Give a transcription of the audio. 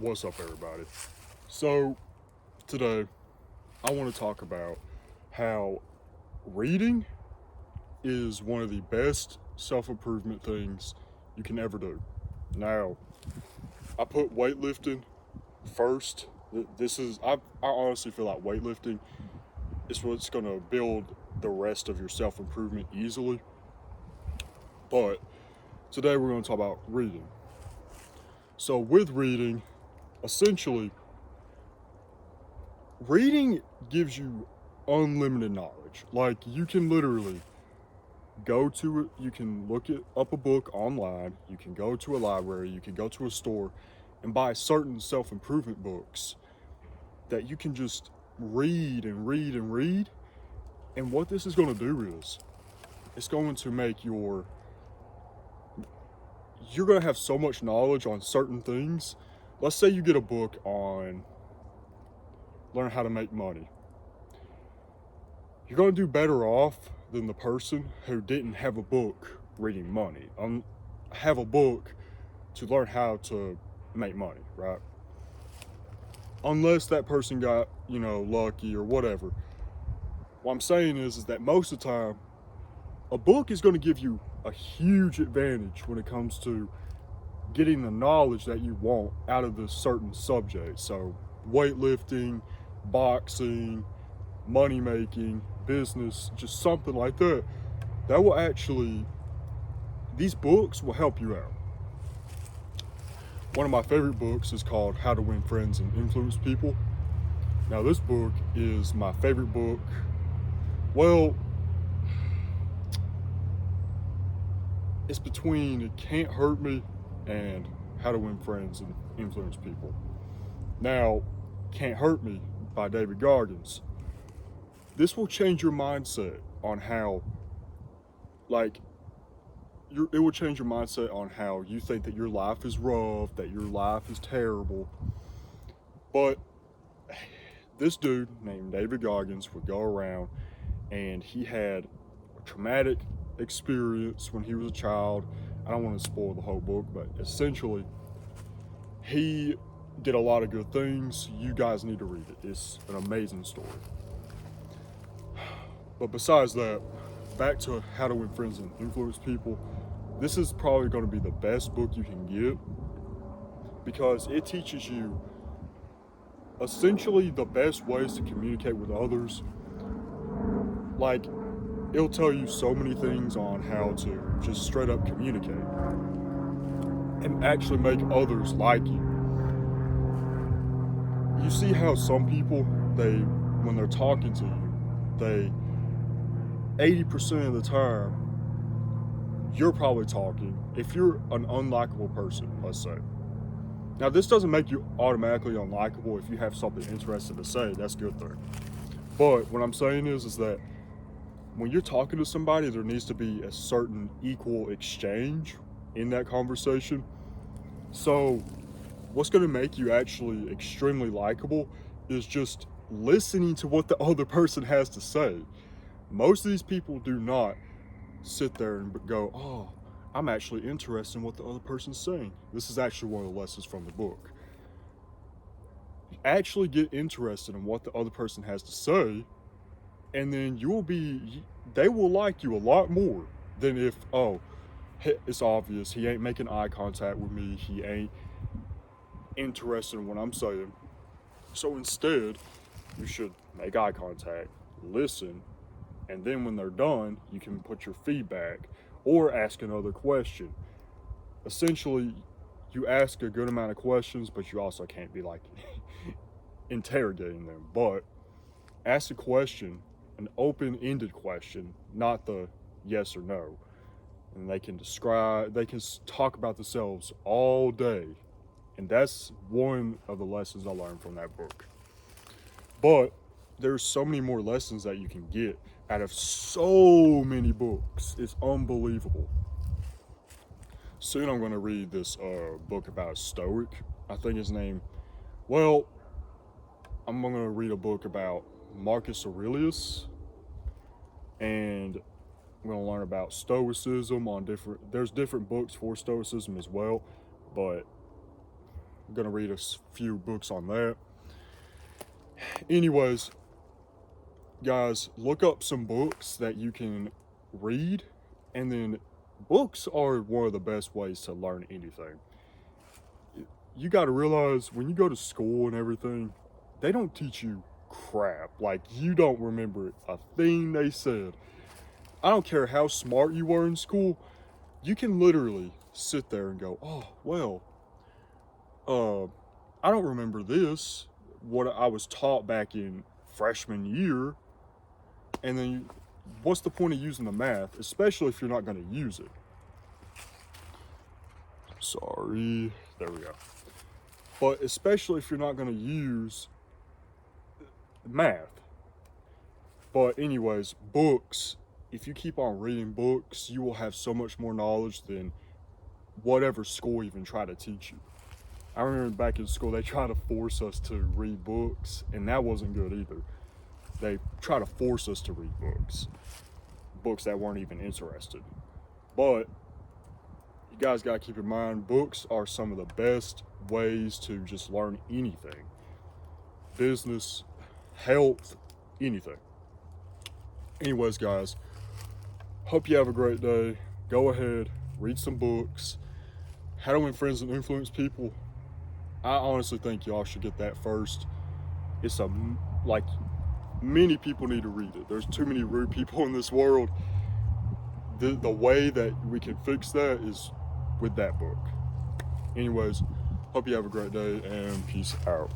What's up, everybody? So, today I want to talk about how reading is one of the best self improvement things you can ever do. Now, I put weightlifting first. I honestly feel like weightlifting is what's going to build the rest of your self improvement easily. But today we're going to talk about reading. So, with reading, essentially, reading gives you unlimited knowledge. Like, you can literally go to it, you can look it up a book online, you can go to a library, you can go to a store and buy certain self-improvement books that you can just read and read and read. And what this is going to do is it's going to make you're going to have so much knowledge on certain things. Let's say you get a book on learn how to make money. You're going to do better off than the person who didn't have a book reading money. Have a book to learn how to make money, right? Unless that person got, lucky or whatever. What I'm saying is that most of the time, a book is going to give you a huge advantage when it comes to getting the knowledge that you want out of this certain subject. So, weightlifting, boxing, money making, business, just something like that. That will actually, these books will help you out. One of my favorite books is called How to Win Friends and Influence People. Now, this book is my favorite book. Well, it's between It Can't Hurt Me and How to Win Friends and Influence People. Now, Can't Hurt Me by David Goggins. This will change your mindset on how, like, it will change your mindset on how you think that your life is rough, that your life is terrible. But this dude named David Goggins would go around and he had a traumatic experience when he was a child. I don't want to spoil the whole book, but essentially, he did a lot of good things. You guys need to read it. It's an amazing story. But besides that, back to How to Win Friends and Influence People. This is probably going to be the best book you can get because it teaches you essentially the best ways to communicate with others. Like, it'll tell you so many things on how to just straight up communicate and actually make others like you. You see how some people, when they're talking to you, they 80% of the time, you're probably talking. If you're an unlikable person, let's say. Now, this doesn't make you automatically unlikable. If you have something interesting to say, that's a good thing. But what I'm saying is that when you're talking to somebody, there needs to be a certain equal exchange in that conversation. So, what's going to make you actually extremely likable is just listening to what the other person has to say. Most of these people do not sit there and go, oh, I'm actually interested in what the other person's saying. This is actually one of the lessons from the book. Actually get interested in what the other person has to say, and then they will like you a lot more than if, oh, it's obvious he ain't making eye contact with me, he ain't interested in what I'm saying. So instead, you should make eye contact, listen, and then when they're done, you can put your feedback or ask another question. Essentially, you ask a good amount of questions, but you also can't be like interrogating them. But ask a question, an open-ended question, not the yes or no. And they can talk about themselves all day. And that's one of the lessons I learned from that book. But there's so many more lessons that you can get out of so many books. It's unbelievable. Soon I'm going to read this book about a Stoic. I think his name. Well, I'm going to read a book about Marcus Aurelius, and I'm going to learn about Stoicism on different. There's different books for Stoicism as well, but I'm gonna read a few books on that. Anyways, guys, look up some books that you can read, and then books are one of the best ways to learn anything. You got to realize when you go to school and everything, they don't teach you crap. Like, you don't remember a thing they said. I don't care how smart you were in school, you can literally sit there and go, oh, well, I don't remember this, what I was taught back in freshman year. And then what's the point of using the math, especially if you're not going to use it? Sorry, there we go. But especially if you're not going to use math. But anyways, books, if you keep on reading books, you will have so much more knowledge than whatever school even tried to teach you. I remember back in school, they tried to force us to read books, and that wasn't good either. They try to force us to read books that weren't even interested. But you guys got to keep in mind, books are some of the best ways to just learn anything. Business, health, anything. Anyways, guys, hope you have a great day. Go ahead, read some books. How to Win Friends and Influence People. I honestly think y'all should get that first. It's many people need to read it. There's too many rude people in this world. The way that we can fix that is with that book. Anyways, hope you have a great day and peace out.